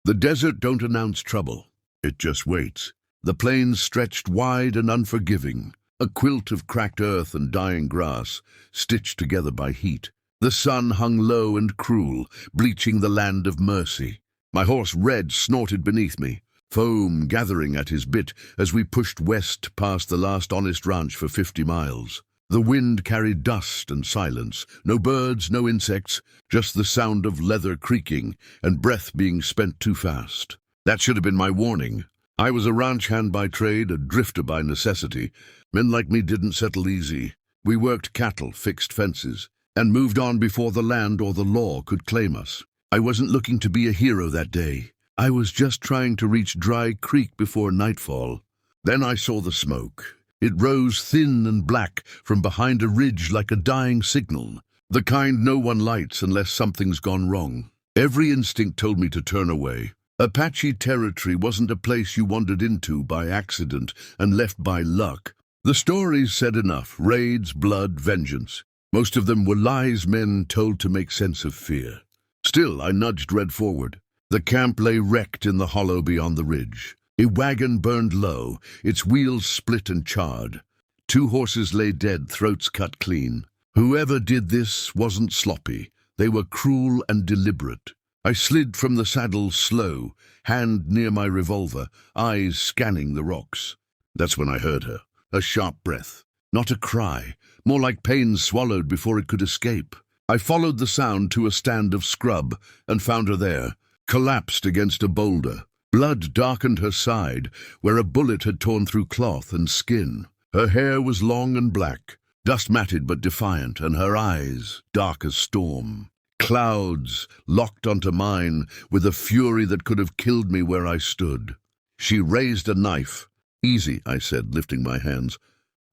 The desert don't announce trouble. It just waits. The plains stretched wide and unforgiving, a quilt of cracked earth and dying grass, stitched together by heat. The sun hung low and cruel, bleaching the land of mercy. My horse Red snorted beneath me, foam gathering at his bit as we pushed west past the last honest ranch for 50 miles. The wind carried dust and silence, no birds, no insects, just the sound of leather creaking and breath being spent too fast. That should have been my warning. I was a ranch hand by trade, a drifter by necessity. Men like me didn't settle easy. We worked cattle, fixed fences, and moved on before the land or the law could claim us. I wasn't looking to be a hero that day. I was just trying to reach Dry Creek before nightfall. Then I saw the smoke. It rose thin and black from behind a ridge like a dying signal, the kind no one lights unless something's gone wrong. Every instinct told me to turn away. Apache territory wasn't a place you wandered into by accident and left by luck. The stories said enough: raids, blood, vengeance. Most of them were lies men told to make sense of fear. Still, I nudged Red forward. The camp lay wrecked in the hollow beyond the ridge. A wagon burned low, its wheels split and charred. 2 horses lay dead, throats cut clean. Whoever did this wasn't sloppy. They were cruel and deliberate. I slid from the saddle slow, hand near my revolver, eyes scanning the rocks. That's when I heard her. A sharp breath. Not a cry, more like pain swallowed before it could escape. I followed the sound to a stand of scrub and found her there, collapsed against a boulder. Blood darkened her side, where a bullet had torn through cloth and skin. Her hair was long and black, dust-matted but defiant, and her eyes dark as storm. Clouds locked onto mine with a fury that could have killed me where I stood. She raised a knife. "Easy," I said, lifting my hands.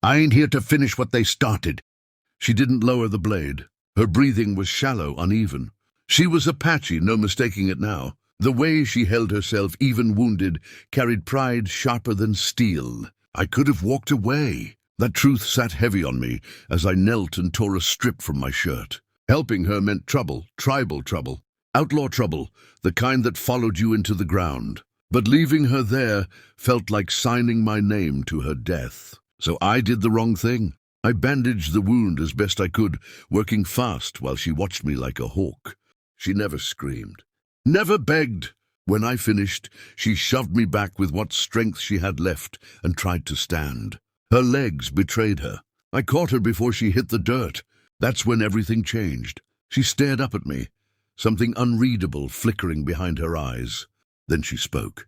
"I ain't here to finish what they started." She didn't lower the blade. Her breathing was shallow, uneven. She was Apache, no mistaking it now. The way she held herself, even wounded, carried pride sharper than steel. I could have walked away. That truth sat heavy on me as I knelt and tore a strip from my shirt. Helping her meant trouble, tribal trouble, outlaw trouble, the kind that followed you into the ground. But leaving her there felt like signing my name to her death. So I did the wrong thing. I bandaged the wound as best I could, working fast while she watched me like a hawk. She never screamed, never begged. When I finished, she shoved me back with what strength she had left and tried to stand. Her legs betrayed her. I caught her before she hit the dirt. That's when everything changed. She stared up at me, something unreadable flickering behind her eyes. Then she spoke.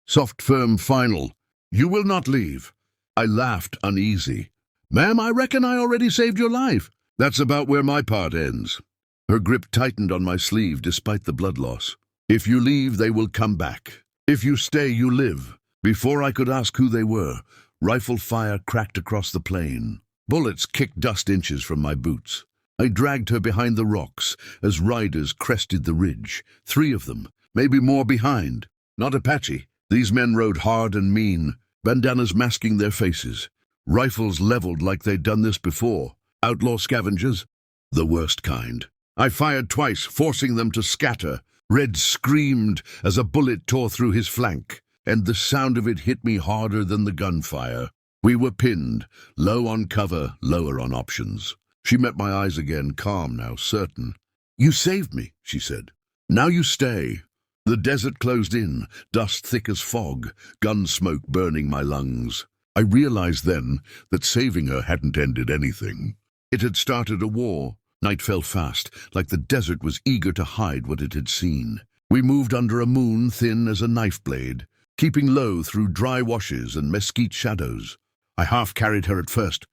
Soft, firm, final. "You will not leave." I laughed, uneasy. "Ma'am, I reckon I already saved your life." "That's about where my part ends." Her grip tightened on my sleeve despite the blood loss. "If you leave, they will come back. If you stay, you live." Before I could ask who they were, rifle fire cracked across the plain. Bullets kicked dust inches from my boots. I dragged her behind the rocks as riders crested the ridge. 3 of them, maybe more behind. Not Apache. These men rode hard and mean, bandanas masking their faces. Rifles leveled like they'd done this before. Outlaw scavengers? The worst kind. I fired twice, forcing them to scatter. Red screamed as a bullet tore through his flank, and the sound of it hit me harder than the gunfire. We were pinned, low on cover, lower on options. She met my eyes again, calm now, certain. "You saved me," she said. "Now you stay." The desert closed in, dust thick as fog, gun smoke burning my lungs. I realized then that saving her hadn't ended anything. It had started a war. Night fell fast, like the desert was eager to hide what it had seen. We moved under a moon thin as a knife blade, keeping low through dry washes and mesquite shadows. I half-carried her at first,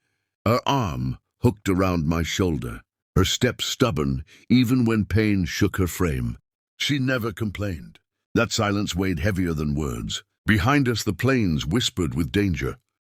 her arm hooked around my shoulder, her step stubborn even when pain shook her frame. She never complained. That silence weighed heavier than words. Behind us the plains whispered with danger.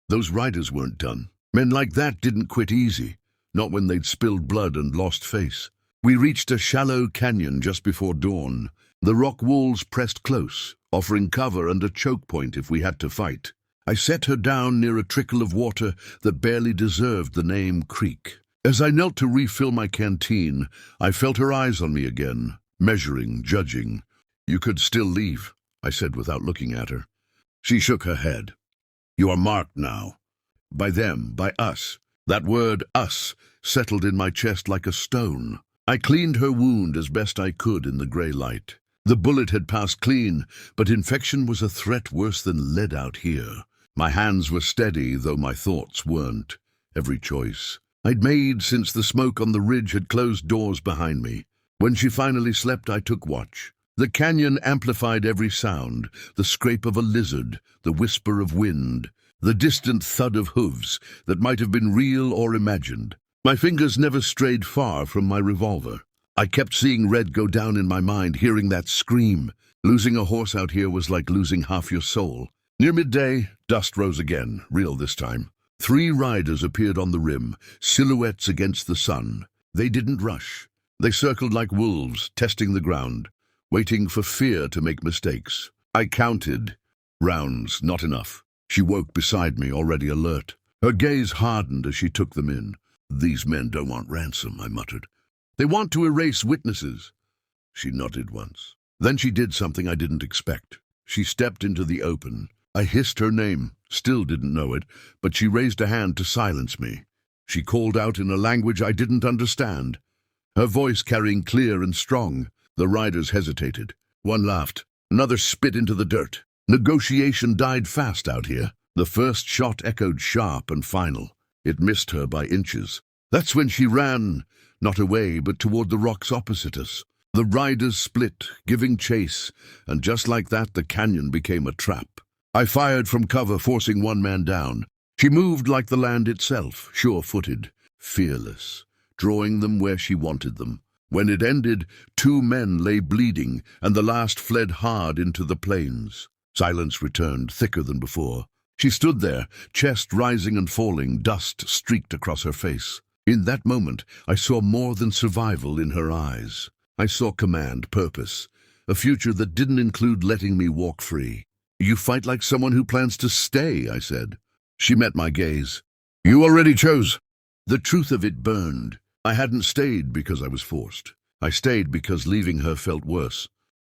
Those riders weren't done. Men like that didn't quit easy, not when they'd spilled blood and lost face. We reached a shallow canyon just before dawn. The rock walls pressed close, offering cover and a choke point if we had to fight. I set her down near a trickle of water that barely deserved the name creek. As I knelt to refill my canteen, I felt her eyes on me again, measuring, judging. "You could still leave," I said without looking at her. She shook her head. "You are marked now. By them, by us." That word, us, settled in my chest like a stone. I cleaned her wound as best I could in the grey light. The bullet had passed clean, but infection was a threat worse than lead out here. My hands were steady, though my thoughts weren't. Every choice I'd made since the smoke on the ridge had closed doors behind me. When she finally slept, I took watch. The canyon amplified every sound, the scrape of a lizard, the whisper of wind, the distant thud of hooves that might have been real or imagined. My fingers never strayed far from my revolver. I kept seeing red go down in my mind, hearing that scream. Losing a horse out here was like losing half your soul. Near midday, dust rose again, real this time. 3 riders appeared on the rim, silhouettes against the sun. They didn't rush. They circled like wolves, testing the ground, waiting for fear to make mistakes. I counted. Rounds, not enough. She woke beside me, already alert. Her gaze hardened as she took them in. "These men don't want ransom," I muttered. "They want to erase witnesses." She nodded once. Then she did something I didn't expect. She stepped into the open. I hissed her name, still didn't know it, but she raised a hand to silence me. She called out in a language I didn't understand, her voice carrying clear and strong. The riders hesitated. One laughed. Another spit into the dirt. Negotiation died fast out here. The first shot echoed sharp and final. It missed her by inches. That's when she ran, not away, but toward the rocks opposite us. The riders split, giving chase, and just like that, the canyon became a trap. I fired from cover, forcing one man down. She moved like the land itself, sure-footed, fearless, drawing them where she wanted them. When it ended, 2 men lay bleeding, and the last fled hard into the plains. Silence returned, thicker than before. She stood there, chest rising and falling, dust streaked across her face. In that moment, I saw more than survival in her eyes. I saw command, purpose, a future that didn't include letting me walk free. "You fight like someone who plans to stay," I said. She met my gaze. "You already chose." The truth of it burned. I hadn't stayed because I was forced. I stayed because leaving her felt worse.